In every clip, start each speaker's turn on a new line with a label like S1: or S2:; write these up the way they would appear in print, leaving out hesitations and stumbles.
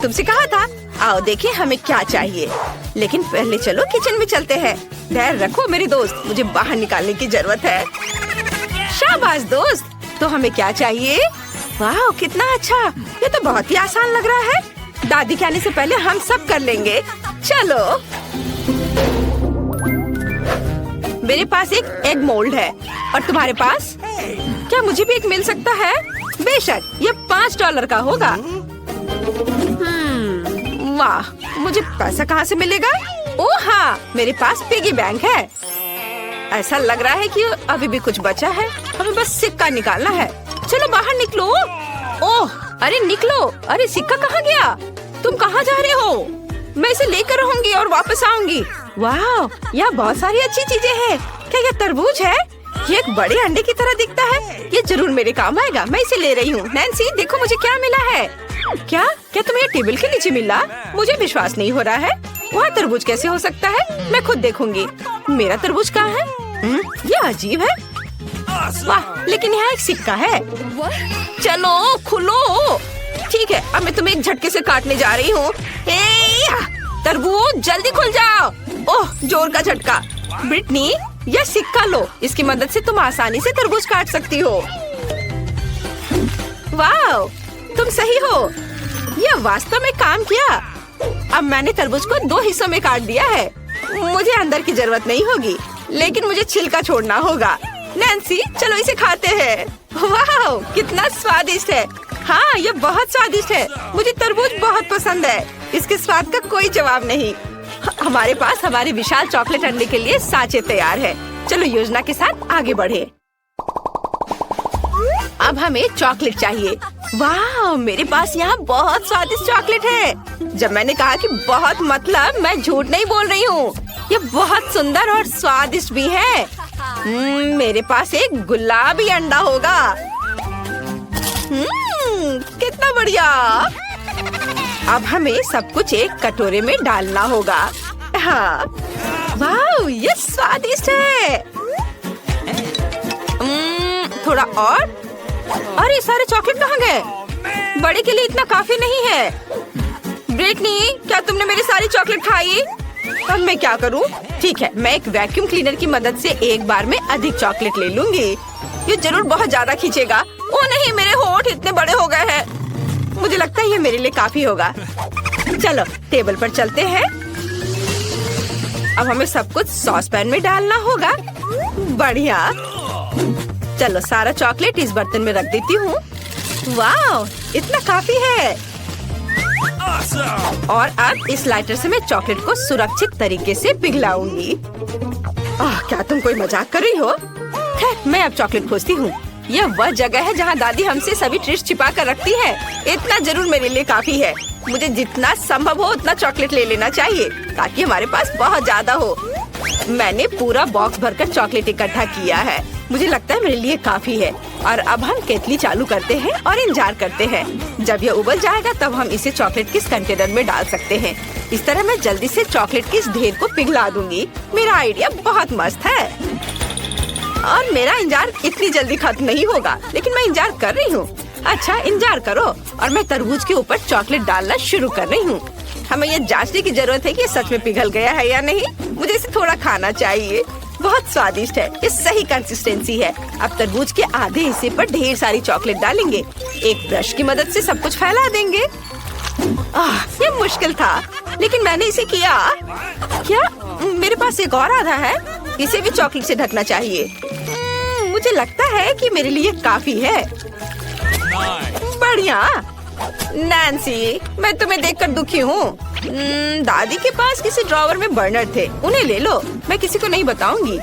S1: तुमसे कहा था। आओ देखिए हमें क्या चाहिए, लेकिन पहले चलो किचन में चलते हैं। धैर्य रखो मेरी दोस्त, मुझे बाहर निकालने की जरूरत है। शाबाश दोस्त, तो हमें क्या चाहिए? वाह कितना अच्छा, ये तो बहुत ही आसान लग रहा है। दादी के आने से पहले हम सब कर लेंगे। चलो, मेरे पास एक एग मोल्ड है और तुम्हारे पास? क्या मुझे भी एक मिल सकता है? बेशक, ये $5 का होगा। वाह, मुझे पैसा कहाँ से मिलेगा? ओह हाँ, मेरे पास पिगी बैंक है। ऐसा लग रहा है कि अभी भी कुछ बचा है, हमें बस सिक्का निकालना है। चलो बाहर निकलो। ओह अरे निकलो, अरे सिक्का कहाँ गया? तुम कहाँ जा रहे हो? मैं इसे लेकर रहूंगी और वापस आऊंगी। वाह, यहाँ बहुत सारी अच्छी चीजें हैं। क्या ये तरबूज है? ये एक बड़े अंडे की तरह दिखता है, ये जरूर मेरे काम आएगा। मैं इसे ले रही हूँ। नैन्सी देखो मुझे क्या मिला है। क्या क्या तुम्हें ये टेबल के नीचे मिला? मुझे विश्वास नहीं हो रहा है। वहाँ तरबूज कैसे हो सकता है? मैं खुद देखूंगी। मेरा तरबूज कहाँ है? ये अजीब है। वाह, लेकिन यहाँ एक सिक्का है। चलो खुलो। ठीक है, अब मैं तुम्हें एक झटके से काटने जा रही हूँ। तरबूज जल्दी खुल जाओ। ओह जोर का झटका। ब्रिटनी, यह सिक्का लो, इसकी मदद से तुम आसानी से तरबूज काट सकती हो। वाह, तुम सही हो, यह वास्तव में काम किया। अब मैंने तरबूज को 2 हिस्सों में काट दिया है। मुझे अंदर की जरूरत नहीं होगी, लेकिन मुझे छिलका छोड़ना होगा। नैन्सी चलो इसे खाते हैं। वाह कितना स्वादिष्ट है। हाँ ये बहुत स्वादिष्ट है, मुझे तरबूज बहुत पसंद है। इसके स्वाद का कोई जवाब नहीं। हमारे पास हमारे विशाल चॉकलेट अंडे के लिए सांचे तैयार है। चलो योजना के साथ आगे बढ़े। अब हमें चॉकलेट चाहिए। वाह, मेरे पास यहाँ बहुत स्वादिष्ट चॉकलेट है। जब मैंने कहा कि बहुत, मतलब मैं झूठ नहीं बोल रही हूँ। ये बहुत सुंदर और स्वादिष्ट भी है। मेरे पास एक गुलाबी अंडा होगा। कितना बढ़िया। अब हमें सब कुछ एक कटोरे में डालना होगा। हाँ, वाह ये स्वादिष्ट है। थोड़ा और। अरे सारे चॉकलेट कहाँ गए? बड़े के लिए इतना काफी नहीं है। ब्रिटनी, क्या तुमने मेरी सारी चॉकलेट खाई? अब मैं क्या करूँ? ठीक है, मैं एक वैक्यूम क्लीनर की मदद से एक बार में अधिक चॉकलेट ले लूंगी। ये जरूर बहुत ज्यादा खींचेगा। ओ नहीं, मेरे होंठ इतने बड़े हो गए हैं। मुझे लगता है ये मेरे लिए काफी होगा। चलो टेबल पर चलते हैं। अब हमें सब कुछ सॉस पैन में डालना होगा। बढ़िया। चलो सारा चॉकलेट इस बर्तन में रख देती हूँ। वाह इतना काफी है। और अब इस लाइटर से मैं चॉकलेट को सुरक्षित तरीके से पिघलाऊंगी। क्या तुम कोई मजाक कर रही हो? खैर मैं अब चॉकलेट खोजती हूँ। यह वह जगह है जहाँ दादी हमसे सभी ट्रीट्स छिपा कर रखती है। इतना जरूर मेरे लिए काफी है। मुझे जितना संभव हो उतना चॉकलेट ले लेना चाहिए ताकि हमारे पास बहुत ज्यादा हो। मैंने पूरा बॉक्स भरकर चॉकलेट इकट्ठा किया है। मुझे लगता है मेरे लिए काफी है। और अब हम केतली चालू करते हैं और इंतजार करते हैं। जब यह उबल जाएगा तब हम इसे चॉकलेट के इस कंटेनर में डाल सकते हैं। इस तरह मैं जल्दी से चॉकलेट के इस ढेर को पिघला दूंगी। मेरा आइडिया बहुत मस्त है और मेरा इंतजार इतनी जल्दी खत्म नहीं होगा, लेकिन मैं इंतजार कर रही हूँ। अच्छा इंतजार करो। और मैं तरबूज के ऊपर चॉकलेट डालना शुरू कर रही हूँ। हमें यह जांचने की जरूरत है कि ये सच में पिघल गया है या नहीं। मुझे इसे थोड़ा खाना चाहिए। बहुत स्वादिष्ट है, ये सही कंसिस्टेंसी है। अब तरबूज के आधे हिस्से पर ढेर सारी चॉकलेट डालेंगे। एक ब्रश की मदद से सब कुछ फैला देंगे। ये मुश्किल था, लेकिन मैंने इसे किया। क्या मेरे पास एक और आधा है? इसे भी चॉकलेट से ढकना चाहिए। मुझे लगता है कि मेरे लिए काफी है। बढ़िया। नैन्सी, मैं तुम्हें देखकर दुखी हूँ। दादी के पास किसी ड्रॉवर में बर्नर थे, उन्हें ले लो। मैं किसी को नहीं बताऊंगी।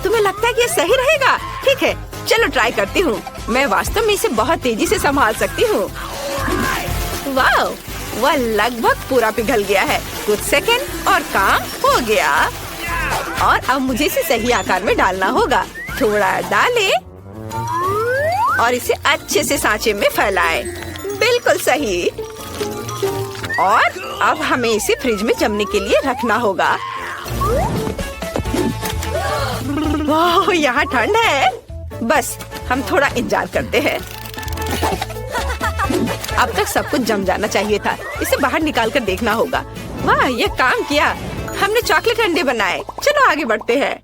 S1: तुम्हें लगता है कि ये सही रहेगा? ठीक है, चलो ट्राई करती हूँ। मैं वास्तव में इसे बहुत तेजी से संभाल सकती हूँ। वाह, वह लगभग पूरा पिघल गया है। कुछ सेकंड और काम हो गया। और अब मुझे इसे सही आकार में डालना होगा। थोड़ा डालें और इसे अच्छे से सांचे में फैलाएं। बिल्कुल सही। और अब हमें इसे फ्रिज में जमने के लिए रखना होगा। वाह, यहाँ ठंड है। बस हम थोड़ा इंतजार करते हैं। अब तक सब कुछ जम जाना चाहिए था। इसे बाहर निकाल कर देखना होगा। वाह, ये काम किया। हमने चॉकलेट अंडे बनाए। चलो आगे बढ़ते हैं।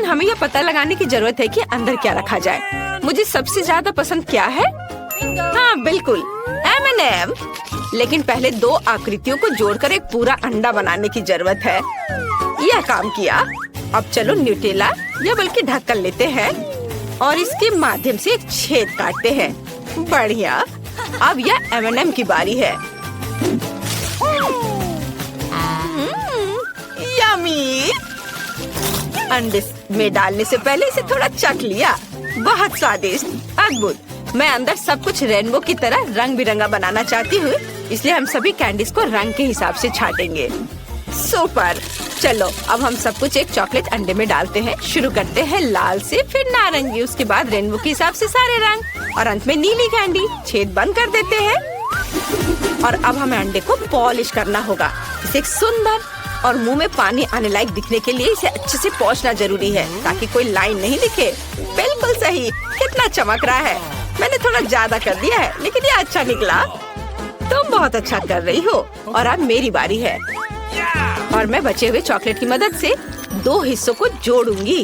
S1: हमें यह पता लगाने की जरूरत है कि अंदर क्या रखा जाए। मुझे सबसे ज्यादा पसंद क्या है? हाँ बिल्कुल, M&M। लेकिन पहले 2 आकृतियों को जोड़कर एक पूरा अंडा बनाने की जरूरत है। यह काम किया। अब चलो न्यूटेला या बल्कि ढक्कन लेते हैं और इसके माध्यम से एक छेद काटते हैं। बढ़िया। अब यह M&M की बारी है। यम्मी। अंडे में डालने से पहले इसे थोड़ा चख लिया। बहुत स्वादिष्ट, अद्भुत। मैं अंदर सब कुछ रेनबो की तरह रंग बिरंगा बनाना चाहती हूँ, इसलिए हम सभी कैंडीज को रंग के हिसाब से छाटेंगे। सुपर। चलो अब हम सब कुछ एक चॉकलेट अंडे में डालते हैं। शुरू करते हैं लाल से, फिर नारंगी, उसके बाद रेनबो के हिसाब से सारे रंग और अंत में नीली कैंडी। छेद बंद कर देते हैं और अब हमें अंडे को पॉलिश करना होगा। इसे एक सुंदर और मुंह में पानी आने लायक दिखने के लिए इसे अच्छे से पोंछना जरूरी है ताकि कोई लाइन नहीं दिखे। बिल्कुल सही। कितना चमक रहा है। मैंने थोड़ा ज्यादा कर दिया है लेकिन ये अच्छा निकला। तुम बहुत अच्छा कर रही हो। और अब मेरी बारी है और मैं बचे हुए चॉकलेट की मदद से 2 हिस्सों को जोड़ूंगी।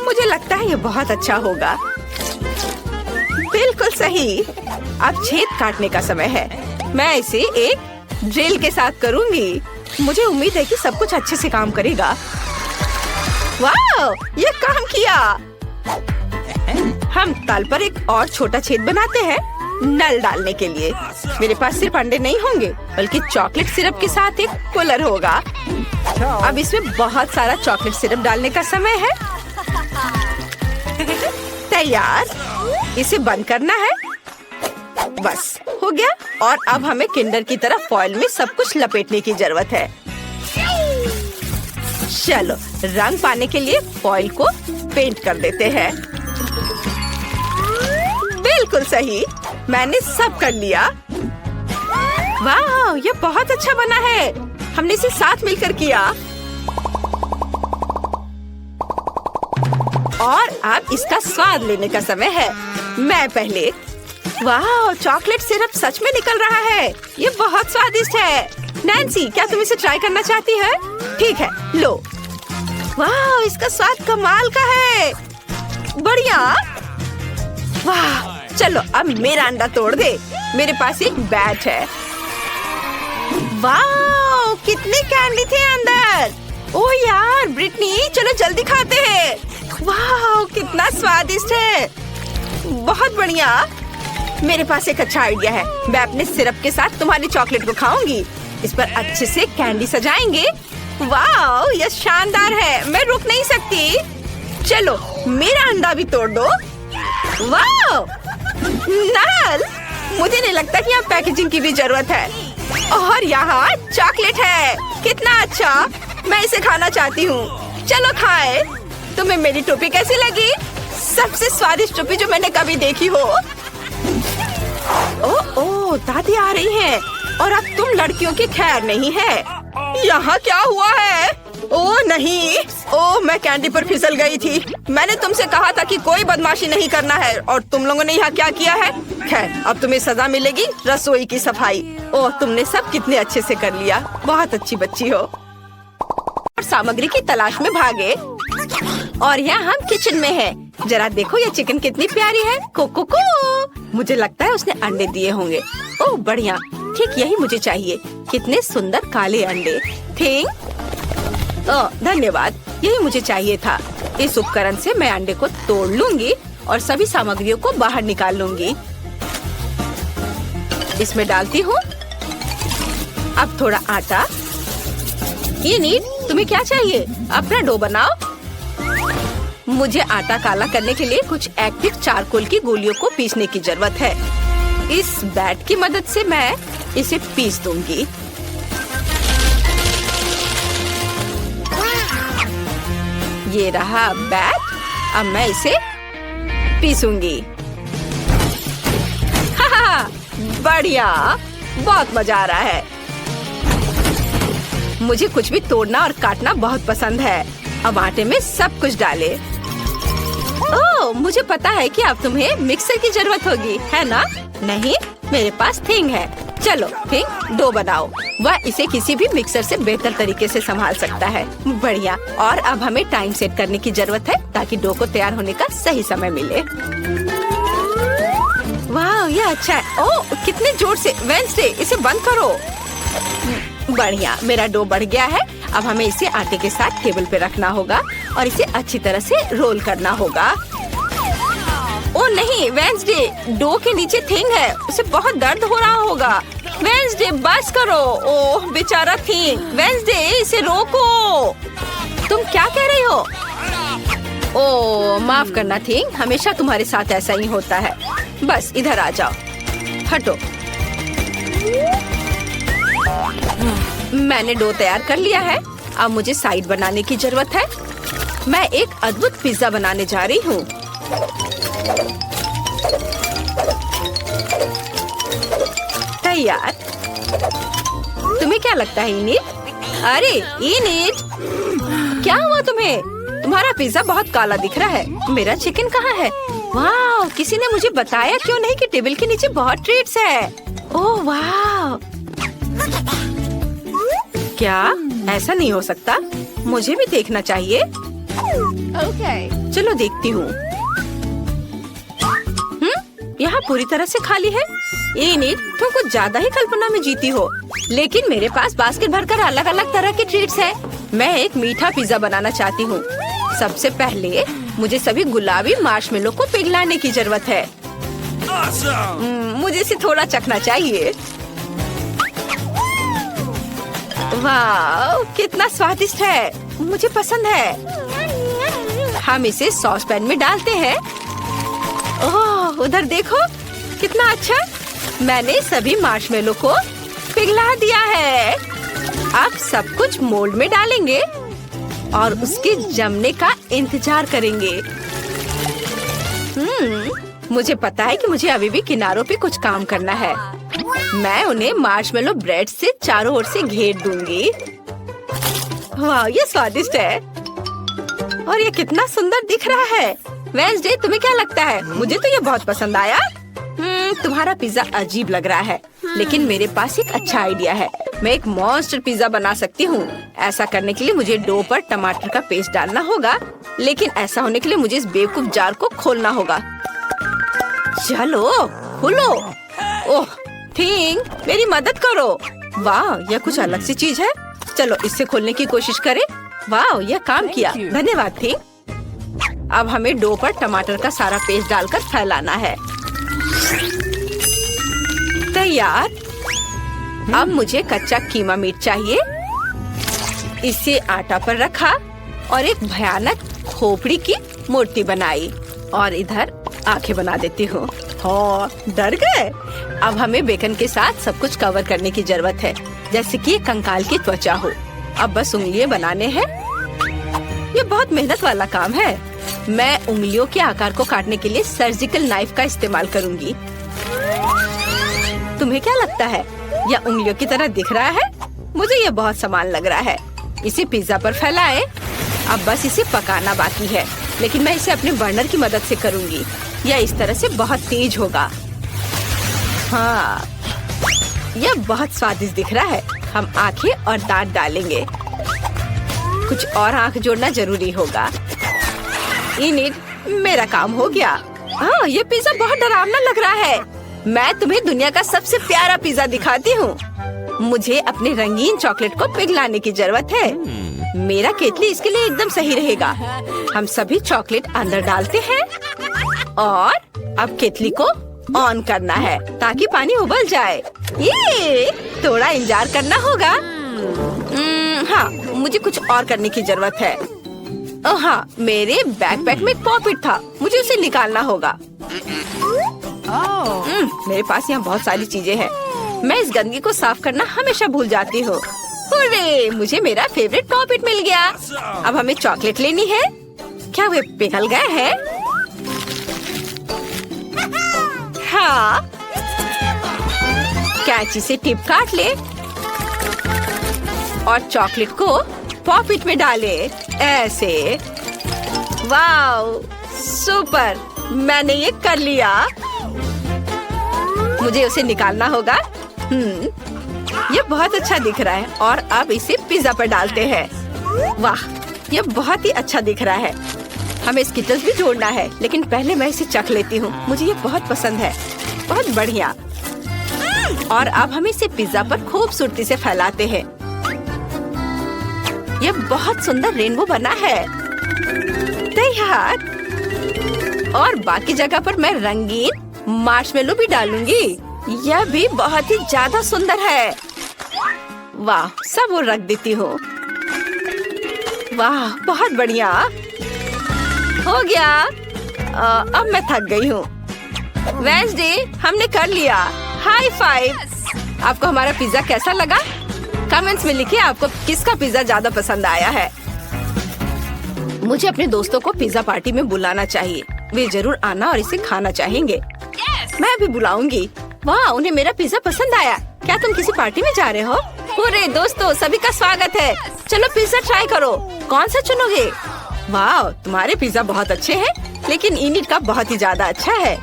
S1: मुझे लगता है ये बहुत अच्छा होगा। बिल्कुल सही। अब छेद काटने का समय है। मैं इसे एक ड्रिल के साथ करूंगी। मुझे उम्मीद है कि सब कुछ अच्छे से काम करेगा। वाह, ये काम किया। हम तल पर एक और छोटा छेद बनाते हैं नल डालने के लिए। मेरे पास सिर्फ अंडे नहीं होंगे बल्कि चॉकलेट सिरप के साथ एक कूलर होगा। अब इसमें बहुत सारा चॉकलेट सिरप डालने का समय है। तैयार। इसे बंद करना है। बस हो गया। और अब हमें किंडर की तरह फॉइल में सब कुछ लपेटने की जरूरत है। चलो रंग पाने के लिए फॉइल को पेंट कर देते हैं। बिल्कुल सही। मैंने सब कर लिया। वाह, ये बहुत अच्छा बना है। हमने इसे साथ मिलकर किया। और अब इसका स्वाद लेने का समय है। मैं पहले। वाह, चॉकलेट सिरप सच में निकल रहा है। ये बहुत स्वादिष्ट है। नैन्सी, क्या तुम इसे ट्राई करना चाहती है? ठीक है, लो। वाह, इसका स्वाद कमाल का है। बढ़िया। वाह, चलो अब मेरा अंडा तोड़ दे। मेरे पास एक बैट है। वाह, कितनी कैंडी थे अंदर। ओह यार ब्रिटनी, चलो जल्दी खाते हैं। वाह, कितना स्वादिष्ट है। बहुत बढ़िया। मेरे पास एक अच्छा आइडिया है। मैं अपने सिरप के साथ तुम्हारी चॉकलेट को खाऊंगी। इस पर अच्छे से कैंडी सजाएंगे। वाह, यह शानदार है। मैं रुक नहीं सकती। चलो मेरा अंडा भी तोड़ दो। वाह, नल, मुझे नहीं लगता कि यहाँ पैकेजिंग की भी जरूरत है। और यहाँ चॉकलेट है। कितना अच्छा। मैं इसे खाना चाहती हूँ। चलो खाए। तुम्हें मेरी टोपी कैसी लगी? सबसे स्वादिष्ट टोपी जो मैंने कभी देखी हो। ओह, दादी आ रही है। और अब तुम लड़कियों की खैर नहीं है। यहाँ क्या हुआ है? ओह नहीं। ओह, मैं कैंडी पर फिसल गई थी। मैंने तुमसे कहा था कि कोई बदमाशी नहीं करना है और तुम लोगों ने यहाँ क्या किया है? खैर, अब तुम्हें सजा मिलेगी। रसोई की सफाई। ओह, तुमने सब कितने अच्छे से कर लिया। बहुत अच्छी बच्ची हो। और सामग्री की तलाश में भागे। और यहाँ हम किचन में हैं। जरा देखो ये चिकन कितनी प्यारी है। को। मुझे लगता है उसने अंडे दिए होंगे। ओह बढ़िया, ठीक यही मुझे चाहिए। कितने सुंदर काले अंडे। धन्यवाद, यही मुझे चाहिए था। इस उपकरण से मैं अंडे को तोड़ लूंगी और सभी सामग्रियों को बाहर निकाल लूंगी। इसमें डालती हूँ। अब थोड़ा आटा। ये नीट, तुम्हें क्या चाहिए? अपना डो बनाओ। मुझे आटा काला करने के लिए कुछ एक्टिव चारकोल की गोलियों को पीसने की जरूरत है। इस बैट की मदद से मैं इसे पीस दूंगी। ये रहा बैट। अब मैं इसे पीसूंगी। बढ़िया, बहुत मजा आ रहा है। मुझे कुछ भी तोड़ना और काटना बहुत पसंद है। अब आटे में सब कुछ डाले। ओह, मुझे पता है कि अब तुम्हें मिक्सर की जरूरत होगी, है ना? नहीं, मेरे पास थिंग है। चलो थिंग, डो बनाओ। वह इसे किसी भी मिक्सर से बेहतर तरीके से संभाल सकता है। बढ़िया। और अब हमें टाइम सेट करने की जरूरत है ताकि डो को तैयार होने का सही समय मिले। वाह, ये अच्छा है। ओह, कितने जोर से। वेडनेसडे, इसे बंद करो। बढ़िया, मेरा डो बढ़ गया है। अब हमें इसे आटे के साथ टेबल पे रखना होगा और इसे अच्छी तरह से रोल करना होगा। ओह नहीं वेडनेसडे, डो के नीचे थिंग है, उसे बहुत दर्द हो रहा होगा। वेडनेसडे, बस करो। ओह बेचारा थिंग। वेडनेसडे, इसे रोको। तुम क्या कह रही हो? ओह माफ करना थिंग, हमेशा तुम्हारे साथ ऐसा ही होता है। बस इधर आ जाओ। हटो। मैंने डो तैयार कर लिया है। अब मुझे साइड बनाने की जरूरत है। मैं एक अद्भुत पिज्जा बनाने जा रही हूँ। तैयार। तुम्हें क्या लगता है इनिट? अरे इनिट, क्या हुआ तुम्हें? तुम्हारा पिज्जा बहुत काला दिख रहा है। मेरा चिकन कहाँ है? वाह, किसी ने मुझे बताया क्यों नहीं कि टेबल के नीचे बहुत ट्रीट्स है। ओह वाह, क्या ऐसा नहीं हो सकता? मुझे भी देखना चाहिए। चलो देखती हूँ। यहाँ पूरी तरह से खाली है। इनिट, तुम कुछ ज्यादा ही कल्पना में जीती हो। लेकिन मेरे पास बास्केट भरकर अलग अलग तरह के ट्रीट्स है। मैं एक मीठा पिज्जा बनाना चाहती हूँ। सबसे पहले मुझे सभी गुलाबी मार्शमेलो को पिघलाने की जरूरत है। मुझे इसे थोड़ा चखना चाहिए। वाह, कितना स्वादिष्ट है, मुझे पसंद है। हम इसे सॉस पैन में डालते हैं। ओह उधर देखो, कितना अच्छा। मैंने सभी मार्शमेलो को पिघला दिया है। अब सब कुछ मोल्ड में डालेंगे और उसके जमने का इंतजार करेंगे। मुझे पता है कि मुझे अभी भी किनारों पे कुछ काम करना है। मैं उन्हें मार्शमेलो ब्रेड से चारों ओर से घेर दूंगी। वाह, ये स्वादिष्ट है और ये कितना सुंदर दिख रहा है। वेडनेसडे, तुम्हें क्या लगता है? मुझे तो ये बहुत पसंद आया। तुम्हारा पिज्जा अजीब लग रहा है, लेकिन मेरे पास एक अच्छा आइडिया है। मैं एक मॉन्स्टर पिज्जा बना सकती हूँ। ऐसा करने के लिए मुझे डो पर टमाटर का पेस्ट डालना होगा, लेकिन ऐसा होने के लिए मुझे इस बेवकूफ जार को खोलना होगा। चलो खोलो। ओह थिंग, मेरी मदद करो। वाह, यह कुछ अलग सी चीज है। चलो इससे खोलने की कोशिश करें। वाह, यह काम किया। धन्यवाद थिंग। अब हमें डो पर टमाटर का सारा पेस्ट डालकर फैलाना है। तैयार। अब मुझे कच्चा कीमा मीट चाहिए। इसे आटा पर रखा और एक भयानक खोपड़ी की मूर्ति बनाई और इधर आंखें बना देती हूँ। हाँ, डर गए? अब हमें बेकन के साथ सब कुछ कवर करने की जरूरत है, जैसे कि कंकाल की त्वचा हो। अब बस उंगलियां बनाने हैं। ये बहुत मेहनत वाला काम है। मैं उंगलियों के आकार को काटने के लिए सर्जिकल नाइफ का इस्तेमाल करूंगी। तुम्हें क्या लगता है? यह उंगलियों की तरह दिख रहा है? मुझे यह बहुत समान लग रहा है। इसे पिज्जा पर फैलाएं। अब बस इसे पकाना बाकी है, लेकिन मैं इसे अपने बर्नर की मदद से करूंगी। यह इस तरह से बहुत तेज होगा। हाँ, यह बहुत स्वादिष्ट दिख रहा है। हम आंखें और दांत डालेंगे। कुछ और आंख जोड़ना जरूरी होगा। इनिट, मेरा काम हो गया। हाँ, ये पिज्जा बहुत डरावना लग रहा है। मैं तुम्हें दुनिया का सबसे प्यारा पिज्जा दिखाती हूँ। मुझे अपने रंगीन चॉकलेट को पिघलाने की जरूरत है। मेरा केतली इसके लिए एकदम सही रहेगा। हम सभी चॉकलेट अंदर डालते हैं और अब केतली को ऑन करना है ताकि पानी उबल जाए। ये थोड़ा इंतजार करना होगा। हाँ, मुझे कुछ और करने की जरूरत है। हाँ, मेरे बैकपैक में एक पॉकेट था, मुझे उसे निकालना होगा। मेरे पास यहाँ बहुत सारी चीजें हैं। मैं इस गंदगी को साफ करना हमेशा भूल जाती हूँ। अरे, मुझे मेरा फेवरेट पॉकेट मिल गया। अब हमें चॉकलेट लेनी है। क्या वे पिघल गए हैं? हाँ, कैंची से टिप काट ले और चॉकलेट को पॉकेट में डाले। ऐसे। वाव, सुपर, मैंने ये कर लिया। मुझे उसे निकालना होगा। ये बहुत अच्छा दिख रहा है और अब इसे पिज्जा पर डालते हैं। वाह, ये बहुत ही अच्छा दिख रहा है। हमें स्किटल्स भी जोड़ना है, लेकिन पहले मैं इसे चख लेती हूँ। मुझे ये बहुत पसंद है। बहुत बढ़िया। और अब हम इसे पिज्जा पर खूबसूरती से फैलाते हैं। ये बहुत सुंदर रेनबो बना है। तैयार। और बाकी जगह पर मैं रंगीन मार्शमेलो भी डालूंगी। यह भी बहुत ही ज्यादा सुंदर है। वाह, सब वो रख देती हूँ। वाह, बहुत बढ़िया हो गया। अब मैं थक गई हूँ। वेडनेसडे, हमने कर लिया। High five. आपको हमारा पिज्जा कैसा लगा? कमेंट्स में लिखिए आपको किसका पिज्जा ज्यादा पसंद आया है। मुझे अपने दोस्तों को पिज्जा पार्टी में बुलाना चाहिए। वे जरूर आना और इसे खाना चाहेंगे। मैं भी बुलाऊंगी। वाह, उन्हें मेरा पिज्जा पसंद आया। क्या तुम किसी पार्टी में जा रहे हो? पूरे दोस्तों, सभी का स्वागत है। चलो पिज्जा ट्राई करो। कौन सा चुनोगे? वाह, तुम्हारे पिज्जा बहुत अच्छे हैं, लेकिन इनिट का बहुत ही ज्यादा अच्छा है।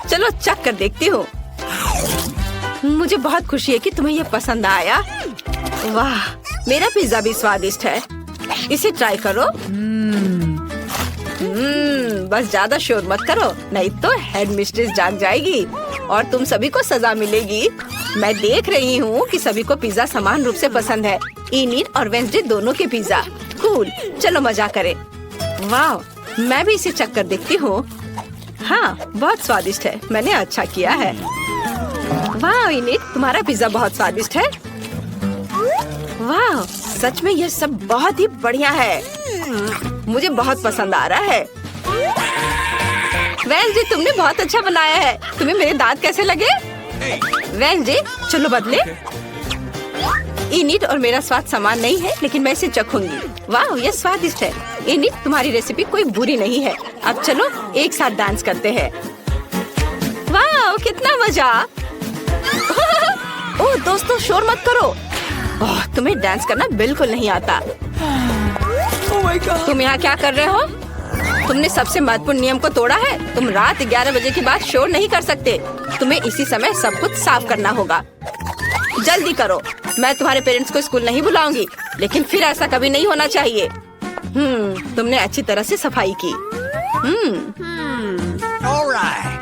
S1: चलो चख कर देखती हूँ। मुझे बहुत खुशी है कि तुम्हें ये पसंद आया। वाह, मेरा पिज्जा भी स्वादिष्ट है। इसे ट्राई करो। बस ज्यादा शोर मत करो, नहीं तो हेड मिस्ट्रेस जाग जाएगी और तुम सभी को सजा मिलेगी। मैं देख रही हूँ कि सभी को पिज्जा समान रूप से पसंद है। इनिट और वेडनेसडे दोनों के पिज्जा। कूल, चलो मजा करें। वाह, मैं भी इसे चख कर देखती हूँ। हाँ, बहुत स्वादिष्ट है। मैंने अच्छा किया है। वाह इनिट, तुम्हारा पिज्जा बहुत स्वादिष्ट है। वाह, सच में ये सब बहुत ही बढ़िया है। मुझे बहुत पसंद आ रहा है। वेडनेसडे, तुमने बहुत अच्छा बनाया है। तुम्हें मेरे दांत कैसे लगे? वेडनेसडे, चलो बदले। इनिट और मेरा स्वाद समान नहीं है, लेकिन मैं इसे चखूंगी। वाह, ये स्वादिष्ट है। इनिट, तुम्हारी रेसिपी कोई बुरी नहीं है। अब चलो एक साथ डांस करते हैं। वाह, कितना मजा। ओह दोस्तों, शोर मत करो। ओह, तुम्हें डांस करना बिल्कुल नहीं आता। तुम यहाँ क्या कर रहे हो? तुमने सबसे महत्वपूर्ण नियम को तोड़ा है। तुम रात 11 बजे के बाद शोर नहीं कर सकते। तुम्हें इसी समय सब कुछ साफ करना होगा। जल्दी करो। मैं तुम्हारे पेरेंट्स को स्कूल नहीं बुलाऊंगी, लेकिन फिर ऐसा कभी नहीं होना चाहिए। तुमने अच्छी तरह से सफाई की।
S2: All right.